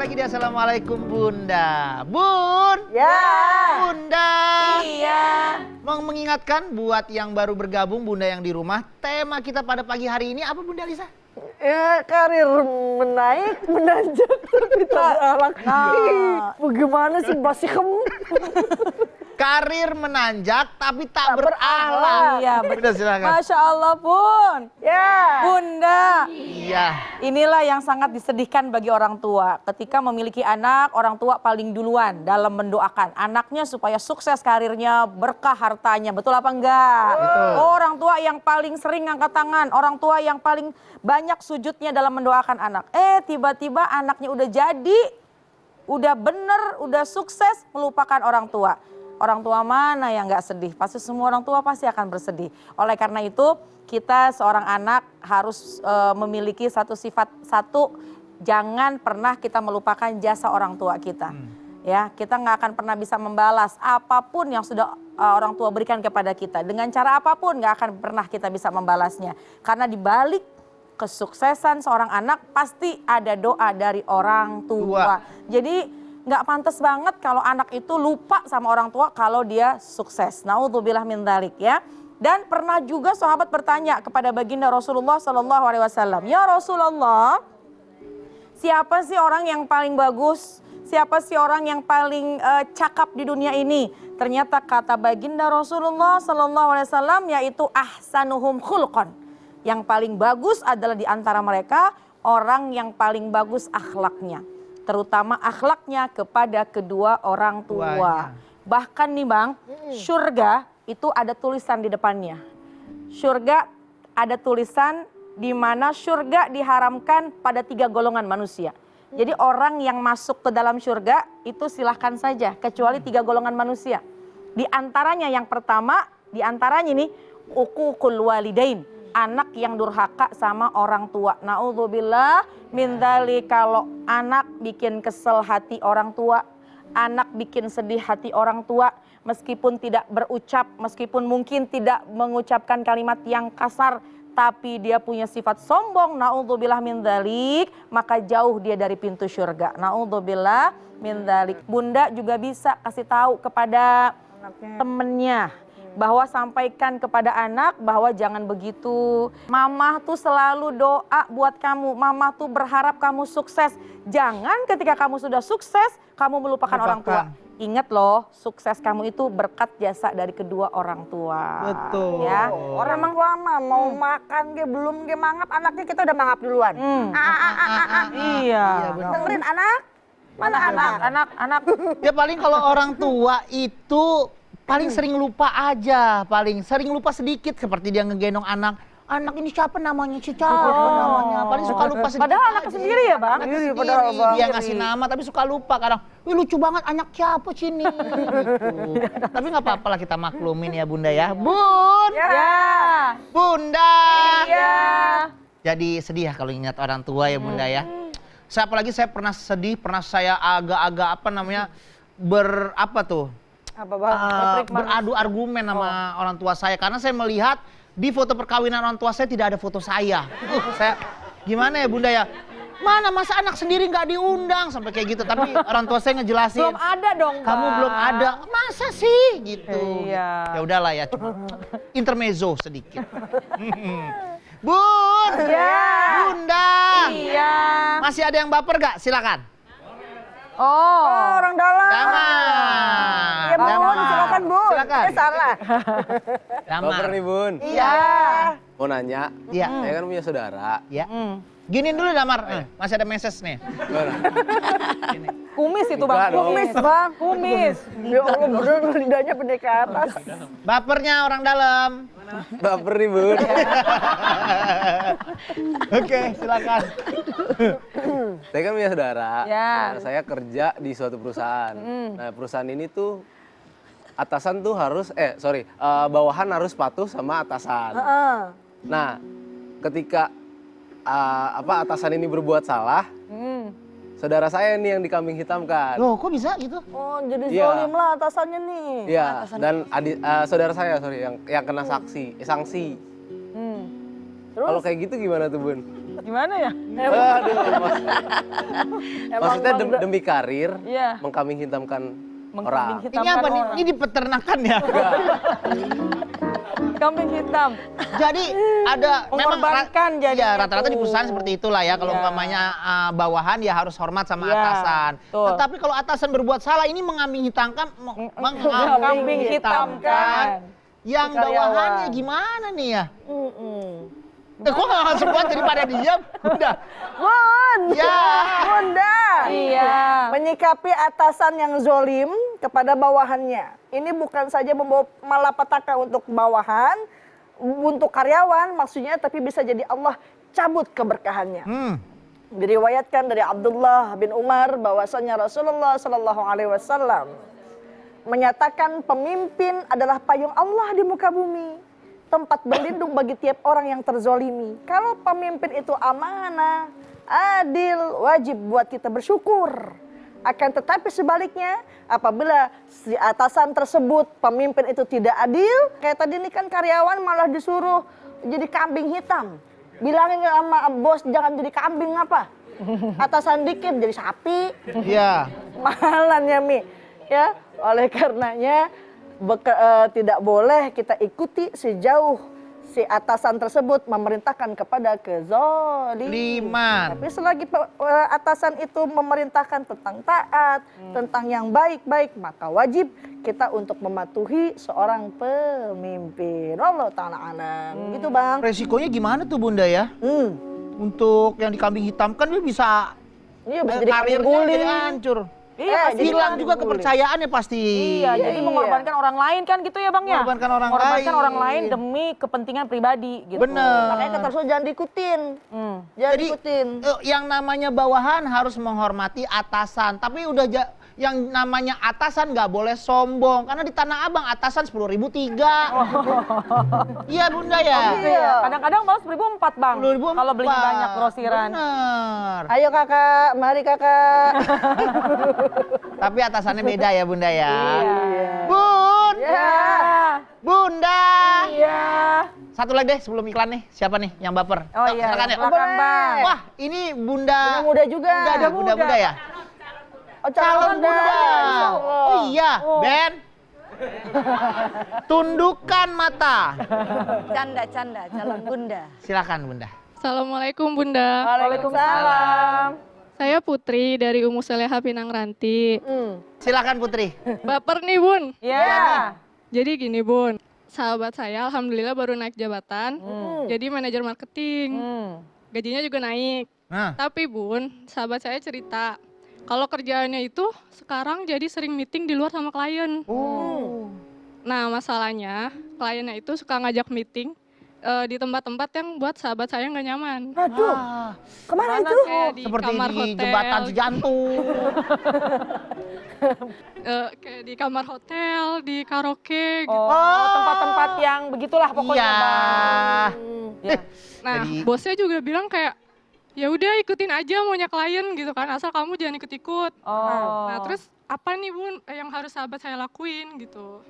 lagi di Assalamualaikum Bunda. Bun. Ya. Bunda. Iya. Mau mengingatkan buat yang baru bergabung, Bunda yang di rumah, tema kita pada pagi hari ini apa Bunda Lisa? Ya, karir menaik, menanjak, tapi tak berakhlak. Bagaimana sih Basikem? Karir menanjak tapi tak berakhlak. Iya, Bunda silakan. Masya Allah, Bun. Ya. Bunda. Iya. Inilah yang sangat disedihkan bagi orang tua. Ketika memiliki anak, orang tua paling duluan dalam mendoakan anaknya supaya sukses karirnya, berkah hartanya. Betul apa enggak? Betul. Orang tua yang paling sering angkat tangan, orang tua yang paling banyak sujudnya dalam mendoakan anak. Tiba-tiba anaknya udah jadi, udah bener, udah sukses, melupakan orang tua. Orang tua mana yang nggak sedih? Pasti semua orang tua pasti akan bersedih. Oleh karena itu kita seorang anak harus memiliki satu sifat, jangan pernah kita melupakan jasa orang tua kita. Ya, kita nggak akan pernah bisa membalas apapun yang sudah orang tua berikan kepada kita. Dengan cara apapun nggak akan pernah kita bisa membalasnya. Karena di balik kesuksesan seorang anak pasti ada doa dari orang tua. Jadi nggak pantas banget kalau anak itu lupa sama orang tua kalau dia sukses. Naudzubillah min dzalik ya. Dan pernah juga sahabat bertanya kepada baginda Rasulullah SAW. Ya Rasulullah, siapa sih orang yang paling bagus? Siapa sih orang yang paling cakap di dunia ini? Ternyata kata baginda Rasulullah SAW yaitu ahsanuhum khulqan. Yang paling bagus adalah di antara mereka orang yang paling bagus akhlaknya. Terutama akhlaknya kepada kedua orang tua. Bahkan nih Bang, surga itu ada tulisan di depannya. Surga ada tulisan di mana surga diharamkan pada 3 golongan manusia. Jadi orang yang masuk ke dalam surga itu silahkan saja kecuali 3 golongan manusia. Di antaranya yang pertama, di antaranya nih uququl walidain. Anak yang durhaka sama orang tua. Naudzubillah min dzalik. Kalau anak bikin kesel hati orang tua, anak bikin sedih hati orang tua, meskipun tidak berucap, meskipun mungkin tidak mengucapkan kalimat yang kasar, tapi dia punya sifat sombong, naudzubillah min dzalik, maka jauh dia dari pintu surga. Naudzubillah min dzalik. Bunda juga bisa kasih tahu kepada temennya, bahwa sampaikan kepada anak bahwa jangan begitu. Mama tuh selalu doa buat kamu. Mama tuh berharap kamu sukses. Jangan ketika kamu sudah sukses, kamu melupakan orang tua. Ingat loh, sukses kamu itu berkat jasa dari kedua orang tua. Betul. Ya. Orang tua mah mau makan ke belum ke mangap, anaknya kita udah mangap duluan. Iya. Dengerin anak? Mana anak? Anak. Ya paling kalau orang tua itu paling sering lupa aja, paling sering lupa sedikit seperti dia ngegendong anak. Anak ini siapa namanya? Si siapa namanya? Paling suka lupa sedikit. Padahal anak sendiri ya Bang? Sendiri, padahal Bang. Dia ngasih nama tapi suka lupa kadang. Wih lucu banget anak siapa sini? Gitu. Tapi nggak apa-apa lah kita maklumin ya Bunda ya. Bun! Ya. Bunda! Iya. Jadi sedih ya kalau ingat orang tua ya Bunda ya. Apalagi saya pernah sedih, pernah saya agak-agak Apa Bang? beradu argumen sama orang tua saya karena saya melihat di foto perkawinan orang tua saya tidak ada foto saya. Saya gimana ya Bunda ya? Mana masa anak sendiri nggak diundang sampai kayak gitu. Tapi orang tua saya ngejelasin. Belum ada dong Bang. Kamu belum ada. Masa sih gitu. Iya. Ya udahlah ya cuma intermezzo sedikit. Bun. Ya. Bunda. Iya. Masih ada yang baper gak? Silakan. Oh. Orang dalam. Damar. Ya Bun, Damar. silakan Bun. Silakan. Salah. Damar. Baper nih Bun. Iya. Mau nanya, Iya. saya kan punya saudara. Ya. Giniin dulu Damar. Masih ada message nih. Gimana? Kumis itu Bang. Enggak dong. Kumis Bang. Kumis. Ya Allah bener lidahnya pendek ke atas. Bapernya orang dalam. Baper nih Bun. Oke, silakan. Saya kan punya saudara. Ya. Nah, saya kerja di suatu perusahaan. Nah perusahaan ini tuh atasan tuh bawahan harus patuh sama atasan. Nah ketika atasan ini berbuat salah, saudara saya nih yang dikambing hitamkan. Loh, kok bisa gitu? Oh jadi Iya. zolim lah atasannya nih. Iya, dan saudara saya yang kena sanksi. Terus? Kalau kayak gitu gimana tuh Bun? Gimana ya? Aduh, maksudnya Emang demi karir, Iya. mengkambing hitamkan Mengkambing orang. hitamkan Ini apa nih? orang. Ini di peternakan ya? Kambing hitam. Jadi ada Mengorbankan ya jadinya rata-rata di tuh. perusahaan seperti itulah ya. Kalau Iya. umpamanya bawahan ya harus hormat sama Iya, atasan. betul. Tetapi kalau atasan berbuat salah ini mengambing hitamkan Mengkambing hitamkan. yang Si karyawan. bawahannya gimana nih ya? Kok nggak langsung buat daripada diam? Udah. Bun, Ya. Bunda. Iya. Menyikapi atasan yang zolim kepada bawahannya. Ini bukan saja membawa malapetaka untuk bawahan, untuk karyawan maksudnya, tapi bisa jadi Allah cabut keberkahannya. Diriwayatkan dari Abdullah bin Umar bahwasanya Rasulullah Shallallahu Alaihi Wasallam menyatakan pemimpin adalah payung Allah di muka bumi, tempat berlindung bagi tiap orang yang terzolimi. Kalau pemimpin itu amanah, adil, wajib buat kita bersyukur. Akan tetapi sebaliknya, apabila si atasan tersebut, pemimpin itu tidak adil, kayak tadi ini kan karyawan malah disuruh jadi kambing hitam. Bilangin sama bos jangan jadi kambing apa? Atasan dikit jadi sapi. Iya. Mahalan ya Mi. Ya, oleh karenanya tidak boleh kita ikuti sejauh si atasan tersebut memerintahkan kepada kezaliman. Liman. Tapi selagi atasan itu memerintahkan tentang taat, tentang yang baik-baik, maka wajib kita untuk mematuhi seorang pemimpin. Allah Ta'ala alam. Gitu Bang. Resikonya gimana tuh Bunda ya? Untuk yang dikambing hitamkan dia bisa Iya bisa jadi kambing karirnya jadi guling. hancur. Iya, jadi Hilang kambing juga guling. kepercayaannya pasti. Iya, jadi Iya. mengorbankan orang lain kan gitu ya Bang ya? Mengorbankan orang Mengorbankan lain. orang lain demi kepentingan pribadi gitu. Bener. Makanya kata Rasul jangan diikutin. Jangan Jadi diikutin. yang namanya bawahan harus menghormati atasan. Tapi udah yang namanya atasan nggak boleh sombong. Karena di Tanah Abang atasan 10.000 3. Iya Bunda ya. Gitu ya. Kadang-kadang malah 10.004 Bang. 10.004. Kalau beli banyak grosiran. Bener. Ayo kakak, mari kakak. Tapi atasannya beda ya Bunda ya. Iya. Bun, Ya. Bunda. Iya. Satu lagi deh sebelum iklan nih. Siapa nih yang baper? Oh Yuk, iya, silakan ya. silakan Bang. Wah, ini Bunda. Bunda muda juga. Bunda muda ya. Oh, Calon Bunda. Insya Allah. Oh iya, Ben. Tundukkan mata. Canda, calon bunda. Silakan Bunda. Assalamualaikum Bunda. Waalaikumsalam. Saya Putri dari Umu Seleha Pinang Ranti. Silakan Putri. Baper nih Bun. Ya. Jadi gini Bun, sahabat saya alhamdulillah baru naik jabatan. Jadi manajer marketing. Gajinya juga naik. Nah, Tapi Bun, sahabat saya cerita kalau kerjaannya itu sekarang jadi sering meeting di luar sama klien. Nah masalahnya kliennya itu suka ngajak meeting di tempat-tempat yang buat sahabat saya nggak nyaman. Aduh, kemana itu? Kayak di seperti kamar di hotel, jembatan sejantung. kayak di kamar hotel, di karaoke gitu. Oh, tempat-tempat yang begitulah pokoknya Iya. Bang. Ya. Nah, Jadi- bosnya juga bilang kayak ya udah ikutin aja maunya klien gitu kan, asal kamu jangan ikut-ikut. Oh. Nah, terus apa nih Bun yang harus sahabat saya lakuin gitu.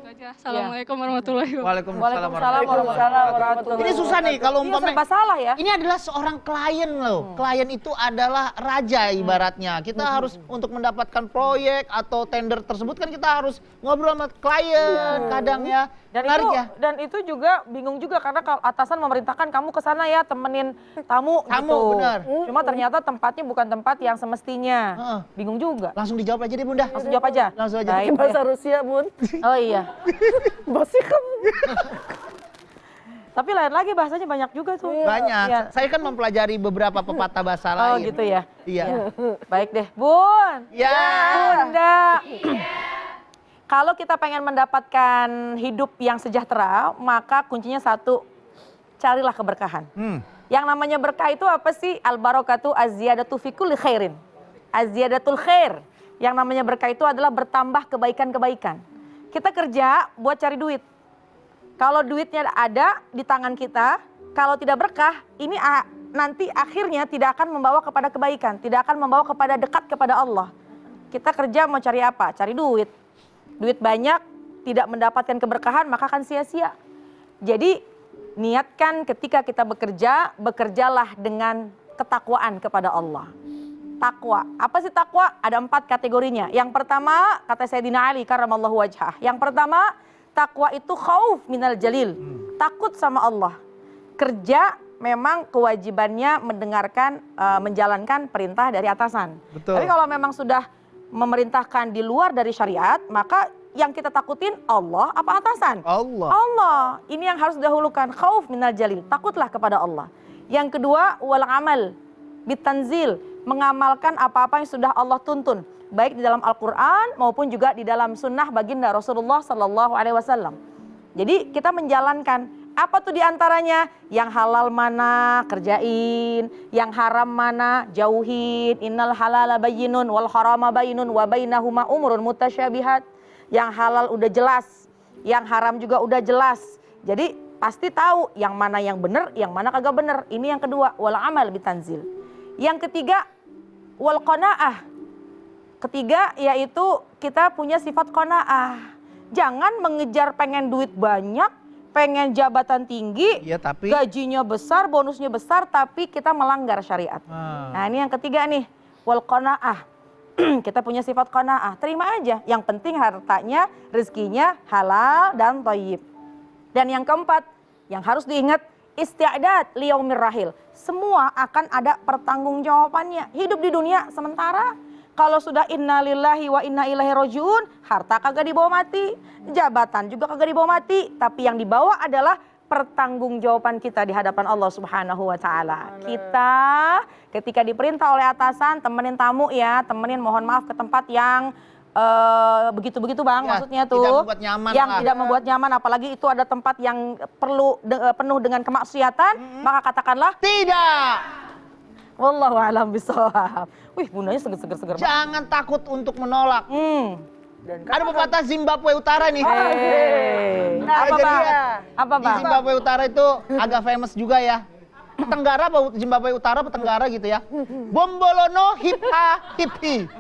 Itu aja. Assalamualaikum warahmatullahi wabarakatuh. Waalaikumsalam. Waalaikumsalam warahmatullahi Ini susah nih kalau Iya, umpamanya. serba salah ya. Ini adalah seorang klien loh. Klien itu adalah raja ibaratnya. Kita harus untuk mendapatkan proyek atau tender tersebut kan kita harus ngobrol sama klien kadang ya. Dan Menarik itu, ya. dan itu juga bingung juga karena kalau atasan memerintahkan kamu ke sana ya temenin tamu, Tamu, gitu. benar. Cuma ternyata tempatnya bukan tempat yang semestinya. Heeh. Bingung juga. Langsung dijawab aja deh Bunda. Langsung jawab aja. Langsung aja. Baik Bahasa deh. Rusia Bun. Oh iya. Bosnya kamu. Tapi lain lagi bahasanya banyak juga tuh. Banyak. Iya. Saya kan mempelajari beberapa pepatah bahasa Oh lain. gitu ya. Iya. Baik deh. Bun. Ya. Bunda. Kalau kita pengen mendapatkan hidup yang sejahtera, maka kuncinya satu, carilah keberkahan. Yang namanya berkah itu apa sih? Al-barakatu az-ziyadatu fi kulli khairin. Az-ziyadatul khair. Yang namanya berkah itu adalah bertambah kebaikan-kebaikan. Kita kerja buat cari duit. Kalau duitnya ada di tangan kita, kalau tidak berkah, ini nanti akhirnya tidak akan membawa kepada kebaikan, tidak akan membawa kepada dekat kepada Allah. Kita kerja mau cari apa? Cari duit. Duit banyak, tidak mendapatkan keberkahan, maka akan sia-sia. Jadi niatkan ketika kita bekerja, bekerjalah dengan ketakwaan kepada Allah. Takwa. Apa sih takwa? Ada 4 kategorinya. Yang pertama, kata Sayyidina Ali karramallahu wajhah. Yang pertama, takwa itu khauf minal jalil. Takut sama Allah. Kerja memang kewajibannya mendengarkan, menjalankan perintah dari atasan. Betul. Tapi kalau memang sudah memerintahkan di luar dari syariat, maka yang kita takutin Allah apa atasan? Allah. Allah. Ini yang harus didahulukan. Khauf minal jalil. Takutlah kepada Allah. Yang kedua, wal amal bitanzil. Mengamalkan apa-apa yang sudah Allah tuntun. Baik di dalam Al-Quran maupun juga di dalam sunnah baginda Rasulullah SAW. Jadi kita menjalankan. Apa tuh diantaranya? Yang halal mana kerjain. Yang haram mana jauhin. Innal halala bayyinun wal harama bayyinun wa bainahuma umurun mutasyabihat. Yang halal udah jelas, yang haram juga udah jelas. Jadi pasti tahu yang mana yang benar, yang mana kagak benar. Ini yang kedua, wal amal bitanzil. Yang ketiga, wal qanaah. Ketiga yaitu kita punya sifat qanaah. Jangan mengejar pengen duit banyak, pengen jabatan tinggi, Iya, tapi gajinya besar, bonusnya besar, tapi kita melanggar syariat. Nah ini yang ketiga nih, wal qanaah. Kita punya sifat qanaah, terima aja. Yang penting hartanya, rezekinya halal dan thayyib. Dan yang keempat, yang harus diingat, isti'dad liyaumir rahil. Semua akan ada pertanggungjawabannya. Hidup di dunia sementara. Kalau sudah innalillahi wa inna ilaihi rajiun, harta kagak dibawa mati, jabatan juga kagak dibawa mati, tapi yang dibawa adalah pertanggungjawaban kita di hadapan Allah Subhanahu wa taala. Kita ketika diperintah oleh atasan temenin tamu ya, temenin mohon maaf ke tempat yang begitu-begitu Bang, Ya, maksudnya tuh tidak membuat nyaman yang lah. tidak membuat nyaman, apalagi itu ada tempat yang perlu penuh dengan kemaksiatan, maka katakanlah tidak. wallahu alam bisawab. Wih, bundanya seger-seger. Jangan takut untuk menolak. Dan Ada pepatah Zimbabwe Utara nih. Nah, Apa itu Bang? dia. Apa Di Bang? Zimbabwe Utara itu agak famous juga ya. Tenggara apa Zimbabwe Utara apa Tenggara gitu ya. Bombolono hipha hiphi.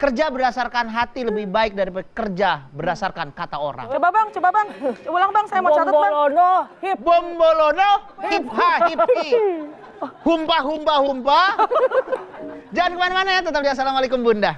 Kerja berdasarkan hati lebih baik daripada kerja berdasarkan kata orang. Coba Bang. Ulang Bang, saya mau catat Bang. Bombolono, hip. Bombolono hipha hiphi. Humpa humpa humpa. Jangan kemana-mana ya, tetap di Assalamualaikum Bunda.